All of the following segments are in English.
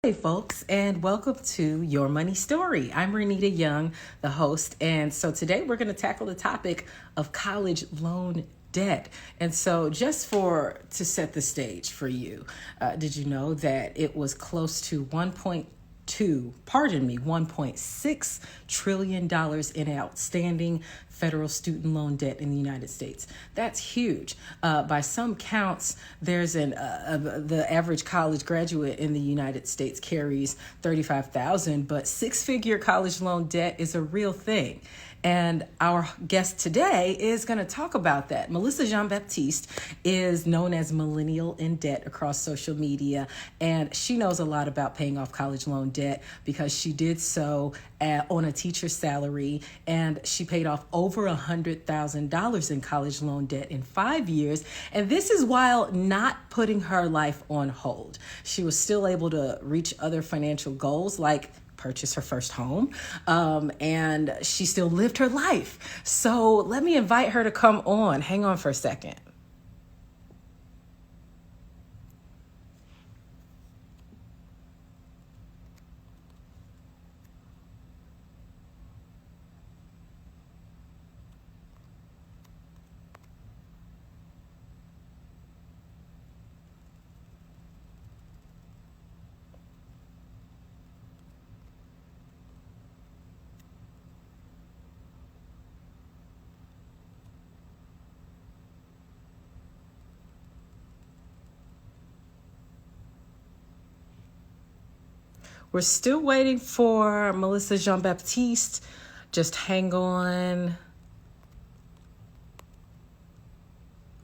Hey folks, and welcome to Your Money Story. I'm Renita Young, the host, and so today we're going to tackle the topic of college loan debt. And so just to set the stage for you, did you know that it was close to $1.6 trillion in outstanding federal student loan debt in the United States? That's huge. By some counts, the average college graduate in the United States carries $35,000, but six-figure college loan debt is a real thing. And our guest today is going to talk about that. Melissa Jean-Baptiste is known as Millennial in debt across social media, and she knows a lot about paying off college loan debt because she did so on a teacher's salary, and she paid off over $100,000 in college loan debt in 5 years. And this is while not putting her life on hold. She was still able to reach other financial goals like purchase her first home, and she still lived her life. So let me invite her to come on. Hang on for a second. We're still waiting for Melissa Jean-Baptiste. Just hang on.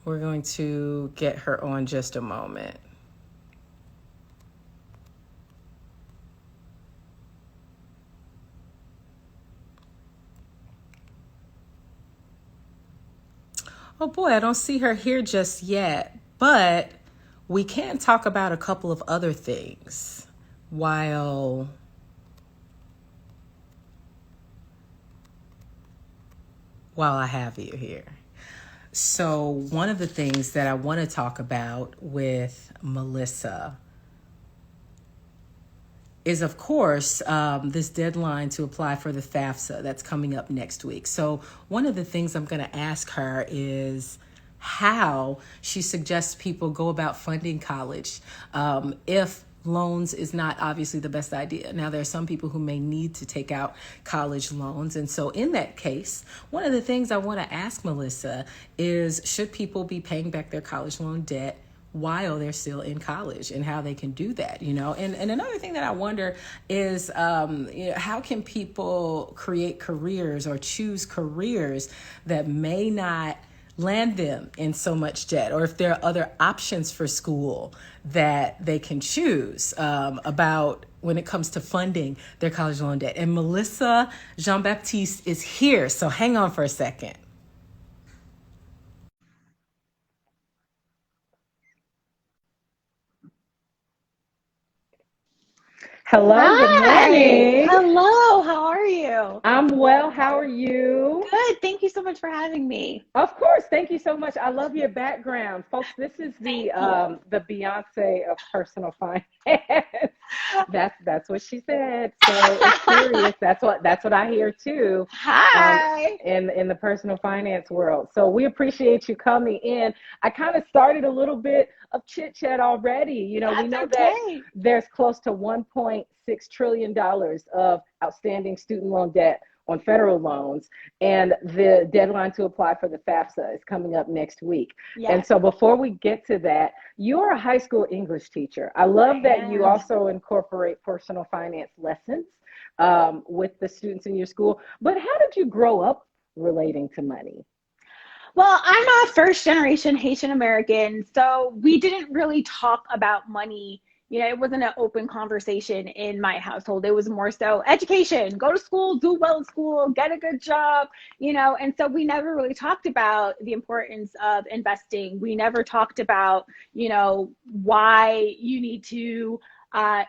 We're going to get her on just a moment. Oh boy, I don't see her here just yet, but we can talk about a couple of other things while I have you here. So one of the things that I want to talk about with Melissa is, of course, this deadline to apply for the FAFSA that's coming up next week. So one of the things I'm going to ask her is how she suggests people go about funding college if loans is not obviously the best idea. Now, there are some people who may need to take out college loans. And so in that case, one of the things I want to ask Melissa is, should people be paying back their college loan debt while they're still in college, and how they can do that, you know? And another thing that I wonder is, how can people create careers or choose careers that may not land them in so much debt, or if there are other options for school that they can choose about when it comes to funding their college loan debt. And Melissa Jean-Baptiste is here, so hang on for a second. Hello, good Hi. morning. Hello. How are you? I'm well. How are you? Good. Thank you so much for having me. Of course. Thank you so much. I love your background. Folks, this is the Beyonce of personal finance. That's what she said. So it's serious. That's what I hear too. Hi. In the personal finance world. So we appreciate you coming in. I kind of started a little bit of chit chat already. You know, we know that there's close to $1.6 trillion of outstanding student loan debt on federal loans, and the deadline to apply for the FAFSA is coming up next week. Yes. And so before we get to that, you're a high school English teacher. I love that you also incorporate personal finance lessons with the students in your school. But how did you grow up relating to money? Well, I'm a first generation Haitian American, so we didn't really talk about money. You know, it wasn't an open conversation in my household. It was more so education, go to school, do well in school, get a good job, you know. And so we never really talked about the importance of investing. We never talked about, you know, why you need to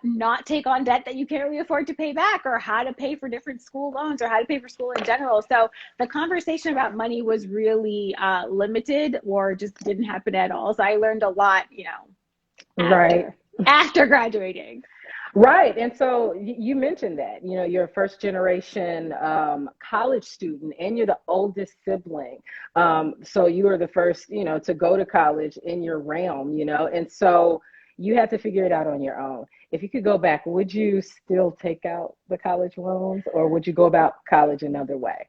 not take on debt that you can't really afford to pay back, or how to pay for different school loans, or how to pay for school in general. So the conversation about money was really limited, or just didn't happen at all. So I learned a lot, you know, Right. after graduating. Right. And so you mentioned that, you're a first generation college student and you're the oldest sibling. So you were the first, to go to college in your realm, and so you had to figure it out on your own. If you could go back, would you still take out the college loans or would you go about college another way?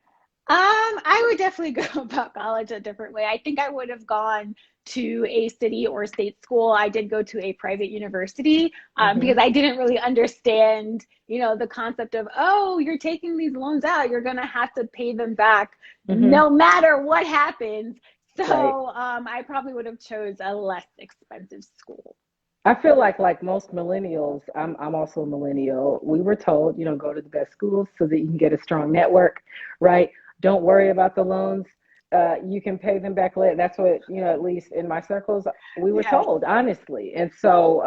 I would definitely go about college a different way. I think I would have gone to a city or state school. I did go to a private university because Hmm. I didn't really understand, the concept of, oh, you're taking these loans out, you're going to have to pay them back Hmm. no matter what happens. Right. So I probably would have chose a less expensive school. I feel like most millennials, I'm also a millennial. We were told, go to the best schools so that you can get a strong network, right? Don't worry about the loans. You can pay them back later. That's what, at least in my circles, we were Yes. told, honestly. And so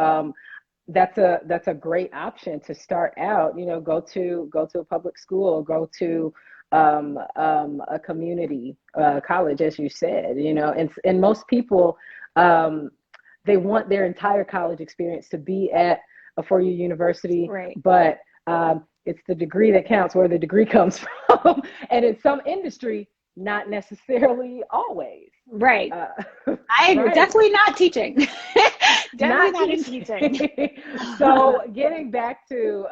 that's a great option to start out. Go to a public school, go to a community college, as you said. And most people. Um, they want their entire college experience to be at a four-year university, Right. but it's the degree that counts, where the degree comes from. And in some industry, not necessarily always. Right. Uh, I agree. right. Definitely not teaching. Definitely Not not in teaching. teaching. So getting back to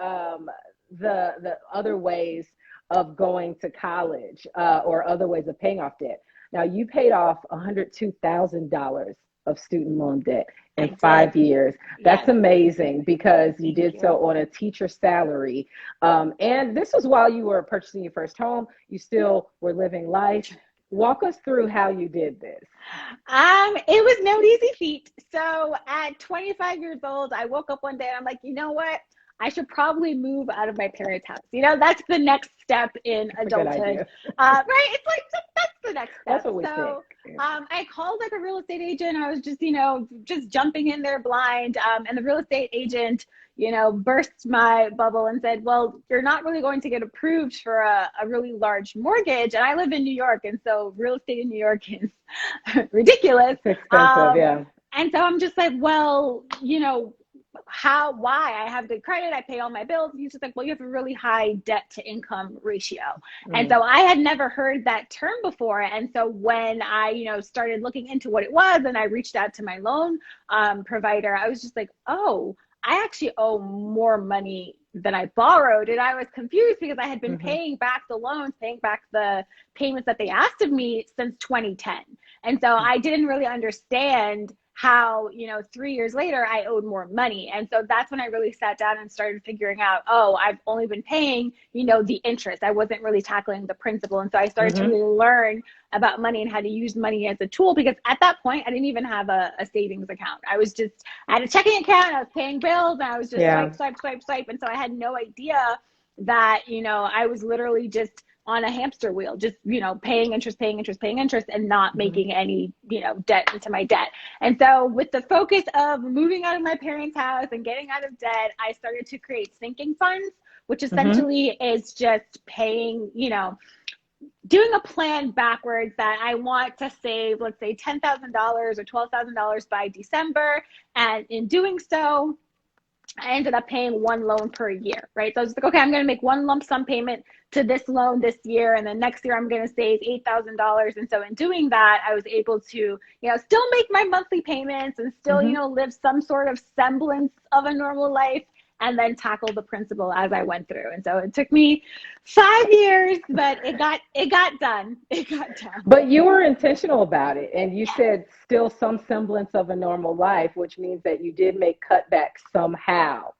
the other ways of going to college or other ways of paying off debt. Now you paid off $102,000 of student loan debt I in did. 5 years. That's Yes. amazing because you Thank did you. so on a teacher salary. And this was while you were purchasing your first home. You still were living life. Walk us through how you did this. It was no easy feat. So at 25 years old, I woke up one day and I'm like, you know what? I should probably move out of my parents' house. That's the next step in That's a good adulthood. idea. Right? It's like that's the next That's step. what we think. So I called like a real estate agent. I was just, just jumping in there blind. And the real estate agent, burst my bubble and said, well, you're not really going to get approved for a really large mortgage. And I live in New York. And so real estate in New York is ridiculous. It's expensive, Um, yeah. and so I'm just like, well, why? I have good credit, I pay all my bills. He's just like, well, you have a really high debt to income ratio. And Mm. so I had never heard that term before. And so when I, started looking into what it was and I reached out to my loan provider, I was just like, oh, I actually owe more money than I borrowed. And I was confused because I had been Hmm. paying back the loans, paying back the payments that they asked of me since 2010. And so I didn't really understand how, 3 years later, I owed more money. And so that's when I really sat down and started figuring out, oh, I've only been paying, the interest. I wasn't really tackling the principal. And so I started to Hmm. really learn about money and how to use money as a tool, because at that point, I didn't even have a savings account. I had a checking account, I was paying bills, and I was just Yeah. swipe, swipe, swipe, swipe. And so I had no idea that, I was literally just on a hamster wheel, just, paying interest, paying interest, paying interest, and not Hmm. making any, debt into my debt. And so with the focus of moving out of my parents' house and getting out of debt, I started to create sinking funds, which Hmm. essentially is just paying, doing a plan backwards that I want to save, let's say $10,000 or $12,000 by December. And in doing so, I ended up paying one loan per year, right? So I was like, okay, I'm going to make one lump sum payment to this loan this year. And then next year, I'm going to save $8,000. And so in doing that, I was able to, still make my monthly payments and still, Hmm. live some sort of semblance of a normal life, and then tackle the principal as I went through. And so it took me 5 years, but it got done. It got done. But you were intentional about it, and you said still some semblance of a normal life, which means that you did make cutbacks somehow.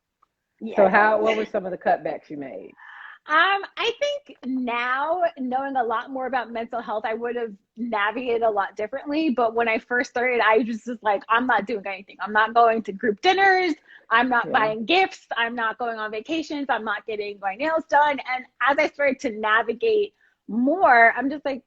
So Yes. what were some of the cutbacks you made? I think now, knowing a lot more about mental health, I would have navigated a lot differently. But when I first started, I was just like, I'm not doing anything. I'm not going to group dinners. I'm not Yeah. buying gifts. I'm not going on vacations. I'm not getting my nails done. And as I started to navigate more, I'm just like,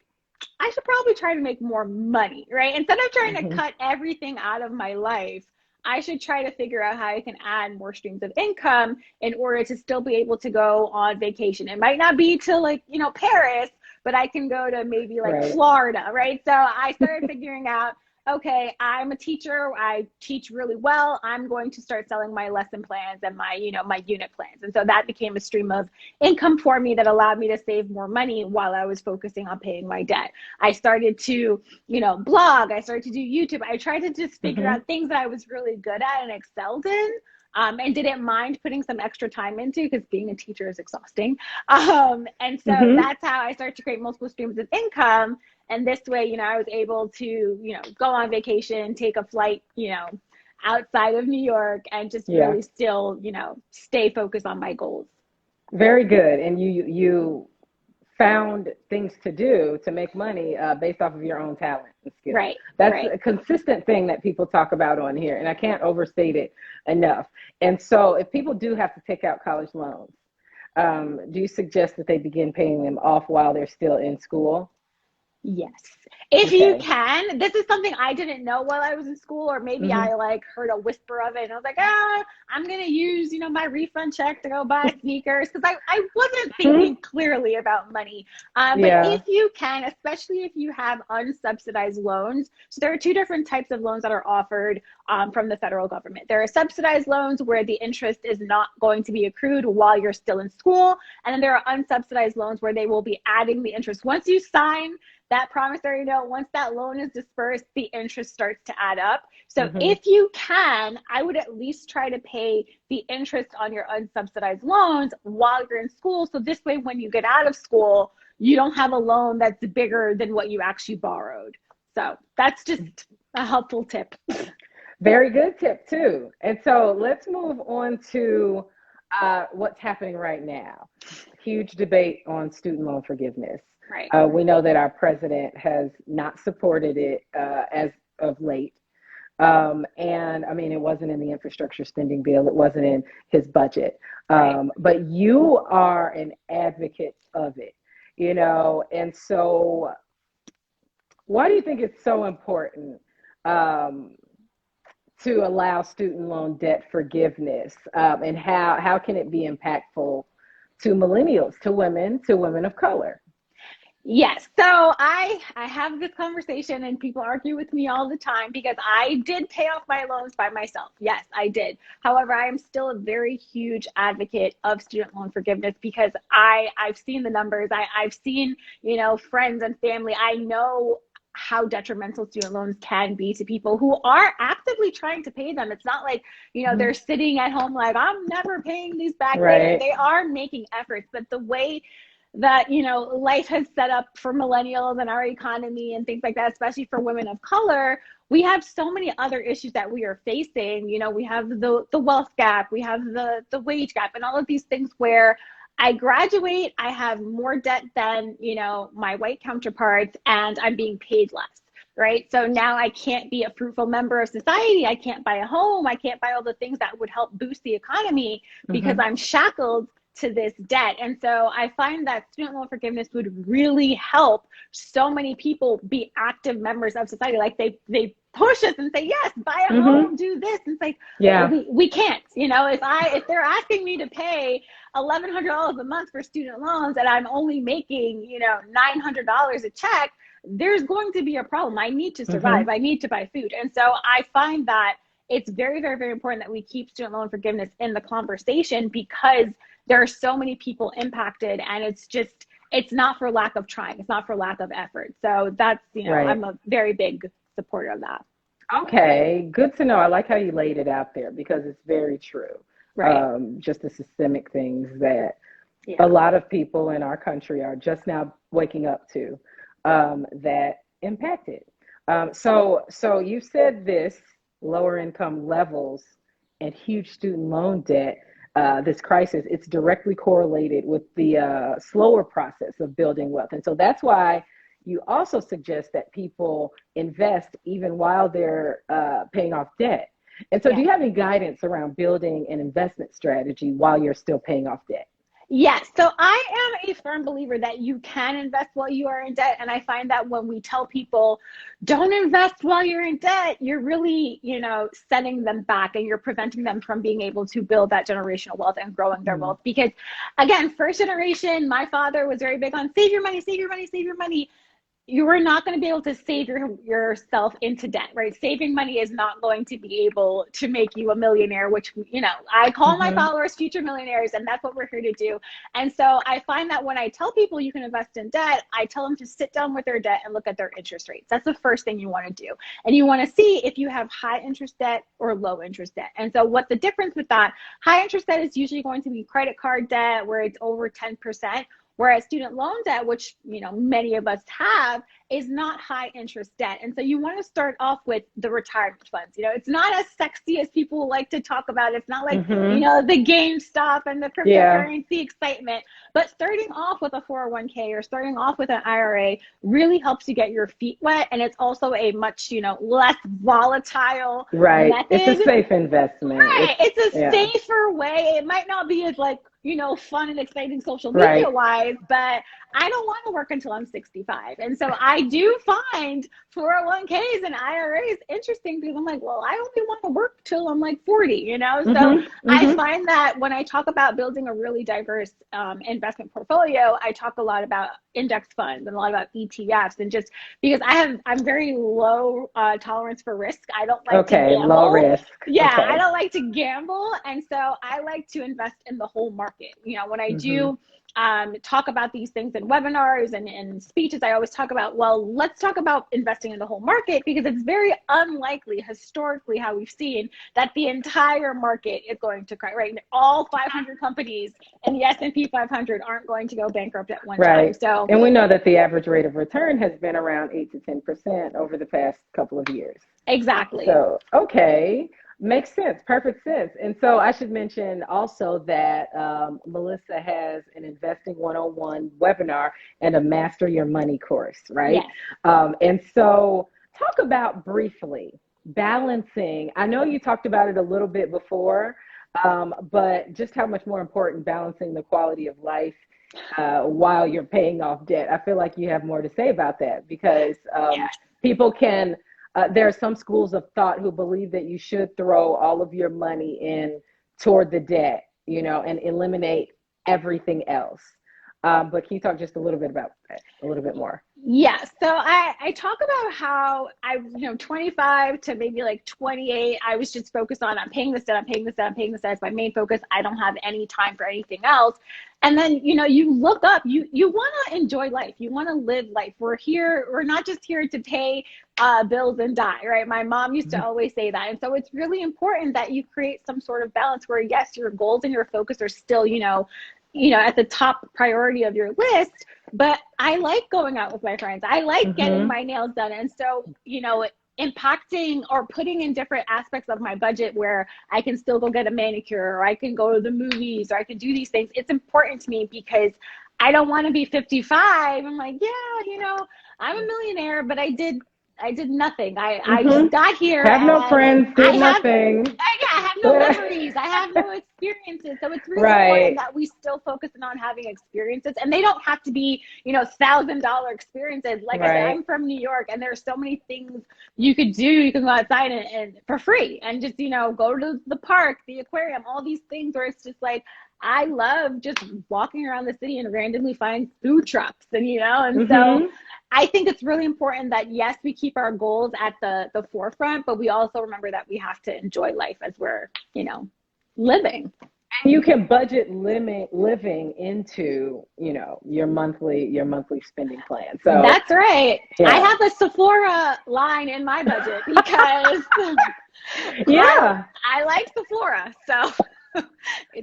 I should probably try to make more money, right? Instead of trying to Hmm. cut everything out of my life, I should try to figure out how I can add more streams of income in order to still be able to go on vacation. It might not be to like, Paris, but I can go to maybe like Right. Florida, right? So I started figuring out, okay, I'm a teacher. I teach really well. I'm going to start selling my lesson plans and my, my unit plans. And so that became a stream of income for me that allowed me to save more money while I was focusing on paying my debt. I started to, blog. I started to do YouTube. I tried to just figure out things that I was really good at and excelled in. And didn't mind putting some extra time into, because being a teacher is exhausting. And so that's how I started to create multiple streams of income. And this way, I was able to, go on vacation, take a flight, outside of New York, and just really still, stay focused on my goals. Very good. And you found things to do to make money based off of your own talent and skills. Right. That's a consistent thing that people talk about on here, and I can't overstate it enough. And so if people do have to take out college loans, do you suggest that they begin paying them off while they're still in school? Yes. If you can. This is something I didn't know while I was in school, or maybe I heard a whisper of it and I was like, I'm going to use, my refund check to go buy sneakers, because I wasn't thinking clearly about money. But if you can, especially if you have unsubsidized loans, so there are two different types of loans that are offered from the federal government. There are subsidized loans where the interest is not going to be accrued while you're still in school. And then there are unsubsidized loans where they will be adding the interest. Once you sign that promissory note, once that loan is dispersed, the interest starts to add up. So if you can, I would at least try to pay the interest on your unsubsidized loans while you're in school. So this way, when you get out of school, you don't have a loan that's bigger than what you actually borrowed. So that's just a helpful tip. Very good tip too. And so let's move on to what's happening right now. Huge debate on student loan forgiveness. Right. We know that our president has not supported it as of late. And I mean, it wasn't in the infrastructure spending bill. It wasn't in his budget. But you are an advocate of it, and so why do you think it's so important to allow student loan debt forgiveness? And how can it be impactful to millennials, to women of color? Yes. So I have this conversation and people argue with me all the time because I did pay off my loans by myself. Yes, I did. However, I am still a very huge advocate of student loan forgiveness because I've seen the numbers. I've seen, friends and family. I know how detrimental student loans can be to people who are actively trying to pay them. It's not like, they're sitting at home like, I'm never paying these back later. They are making efforts, but the way that, life has set up for millennials and our economy and things like that, especially for women of color, we have so many other issues that we are facing. We have the wealth gap, we have the wage gap, and all of these things where I graduate, I have more debt than, my white counterparts, and I'm being paid less, right? So now I can't be a fruitful member of society. I can't buy a home. I can't buy all the things that would help boost the economy because I'm shackled to this debt. And so I find that student loan forgiveness would really help so many people be active members of society. Like they push us and say, yes, buy a home, do this. And it's like, we can't, if they're asking me to pay $1,100 a month for student loans and I'm only making, $900 a check, there's going to be a problem. I need to survive. I need to buy food. And so I find that it's very, very, very important that we keep student loan forgiveness in the conversation because there are so many people impacted, and it's not for lack of trying. It's not for lack of effort. So that's, I'm a very big supporter of that. Okay, good to know. I like how you laid it out there because it's very true. Just the systemic things that a lot of people in our country are just now waking up to that impact it. So you said this, lower income levels and huge student loan debt, this crisis, it's directly correlated with the slower process of building wealth. And so that's why you also suggest that people invest even while they're paying off debt. And so do you have any guidance around building an investment strategy while you're still paying off debt? Yes. So I am a firm believer that you can invest while you are in debt. And I find that when we tell people don't invest while you're in debt, you're really, setting them back and you're preventing them from being able to build that generational wealth and growing their wealth. Because again, first generation, my father was very big on save your money, save your money, save your money. you are not going to be able to save yourself into debt, right? Saving money is not going to be able to make you a millionaire, which, you know, I call my followers future millionaires, and that's what we're here to do. And so I find that when I tell people you can invest in debt, I tell them to sit down with their debt and look at their interest rates. That's the first thing you want to do. And you want to see if you have high interest debt or low interest debt. And so what the difference with that, high interest debt is usually going to be credit card debt where it's over 10%. Whereas student loan debt, which, you know, many of us have, is not high interest debt. And so you want to start off with the retirement funds. You know, it's not as sexy as people like to talk about. It's not like, you know, the GameStop and the cryptocurrency excitement. But starting off with a 401k or starting off with an IRA really helps you get your feet wet. And it's also a much, you know, less volatile method. It's a safe investment. Right. It's a safer way. It might not be as like, you know, fun and exciting social media wise, but I don't want to work until I'm 65. And so I do find 401ks and IRAs interesting because I'm like, well, I only want to work till I'm like 40, you know? So I find that when I talk about building a really diverse investment portfolio, I talk a lot about index funds and a lot about ETFs, and just because I'm very low tolerance for risk. I don't like to gamble. Low risk. Yeah, I don't like to gamble. And so I like to invest in the whole market. You know, when I do talk about these things in webinars and speeches, I always talk about, well, let's talk about investing in the whole market, because it's very unlikely historically how we've seen that the entire market is going to crash, right? All 500 companies in the S&P 500 aren't going to go bankrupt at one time. So, and we know that the average rate of return has been around 8 to 10% over the past couple of years. Exactly. So, makes sense. Perfect sense. And so I should mention also that Melissa has an Investing 101 webinar and a Master Your Money course, right? Yes. And so talk about briefly balancing. I know you talked about it a little bit before, but just how much more important balancing the quality of life while you're paying off debt. I feel like you have more to say about that, because people can... there are some schools of thought who believe that you should throw all of your money in toward the debt, you know, and eliminate everything else. But can you talk just a little bit about that, a little bit more? Yeah. So I talk about how 25 to maybe like 28, I was just focused on, I'm paying this debt, I'm paying this debt, I'm paying this debt. It's my main focus. I don't have any time for anything else. And then, you know, you look up, you want to enjoy life. You want to live life. We're not just here to pay bills and die, right? My mom used to always say that. And so it's really important that you create some sort of balance where, yes, your goals and your focus are still, you know, at the top priority of your list, but I like going out with my friends. I like getting my nails done. And so, you know, impacting or putting in different aspects of my budget where I can still go get a manicure, or I can go to the movies, or I can do these things. It's important to me because I don't want to be 55. I'm like, yeah, you know, I'm a millionaire, but I did nothing. I just got here. Have no friends, did nothing. I have no memories. I have no experiences. So it's really important that we still focus on having experiences. And they don't have to be, you know, $1,000 experiences. Like I said, I'm from New York, and there's so many things you could do. You can go outside and for free and just, you know, go to the park, the aquarium, all these things where it's just like, I love just walking around the city and randomly find food trucks, and, you know, and so I think it's really important that, yes, we keep our goals at the forefront, but we also remember that we have to enjoy life as we're, you know, living. And you can budget living into, you know, your monthly spending plan. So that's right. Yeah. I have a Sephora line in my budget because I like Sephora. So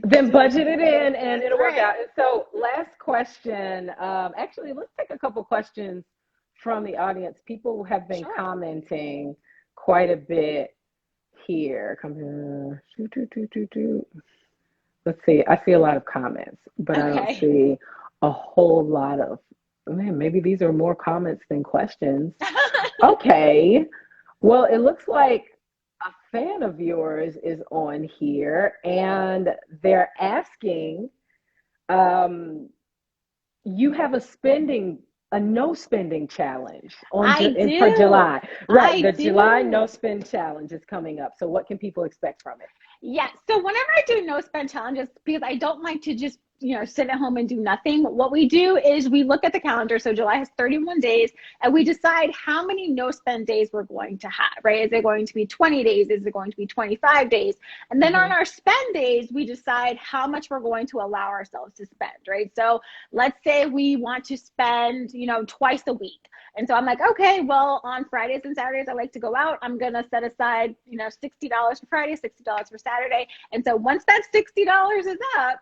then budget it in and it'll work out. And so last question, actually, let's take a couple questions from the audience. People have been commenting quite a bit here. Let's see. I see a lot of comments, but I don't see a whole lot of, maybe these are more comments than questions. Okay. Well, it looks like a fan of yours is on here, and they're asking, you have a no spending challenge for July. Right. The July no spend challenge is coming up. So what can people expect from it? Yeah. So whenever I do no spend challenges, because I don't like to just sit at home and do nothing. What we do is we look at the calendar. So July has 31 days, and we decide how many no spend days we're going to have, right? Is it going to be 20 days? Is it going to be 25 days? And then on our spend days, we decide how much we're going to allow ourselves to spend, right? So let's say we want to spend, twice a week. And so I'm like, okay, well, on Fridays and Saturdays, I like to go out. I'm going to set aside, $60 for Friday, $60 for Saturday. And so once that $60 is up,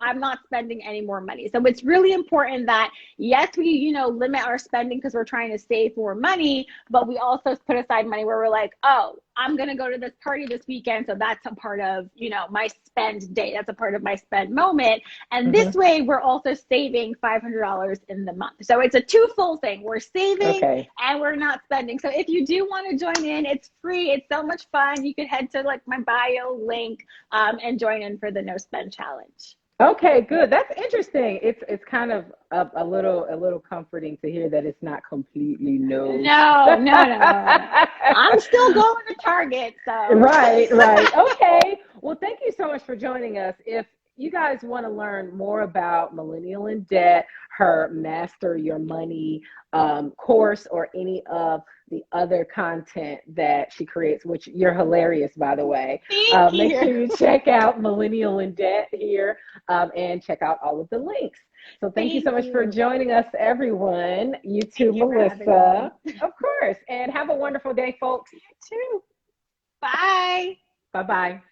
I'm not spending any more money. So it's really important that, yes, we, limit our spending because we're trying to save more money, but we also put aside money where we're like, oh, I'm going to go to this party this weekend. So that's a part of, my spend day. That's a part of my spend moment. And this way we're also saving $500 in the month. So it's a twofold thing. We're saving and we're not spending. So if you do want to join in, it's free. It's so much fun. You could head to my bio link and join in for the no spend challenge. Okay, good. That's interesting. It's kind of a little comforting to hear that it's not completely no. No. I'm still going to Target. So Right. Okay. Well, thank you so much for joining us. If you guys want to learn more about Millennial in Debt, her Master Your Money course, or any of the other content that she creates, which you're hilarious, by the way. Make sure you check out Millennial in Debt here and check out all of the links. So thank you so much for joining us, everyone. You too, Melissa. Of course. And have a wonderful day, folks. You too. Bye. Bye-bye.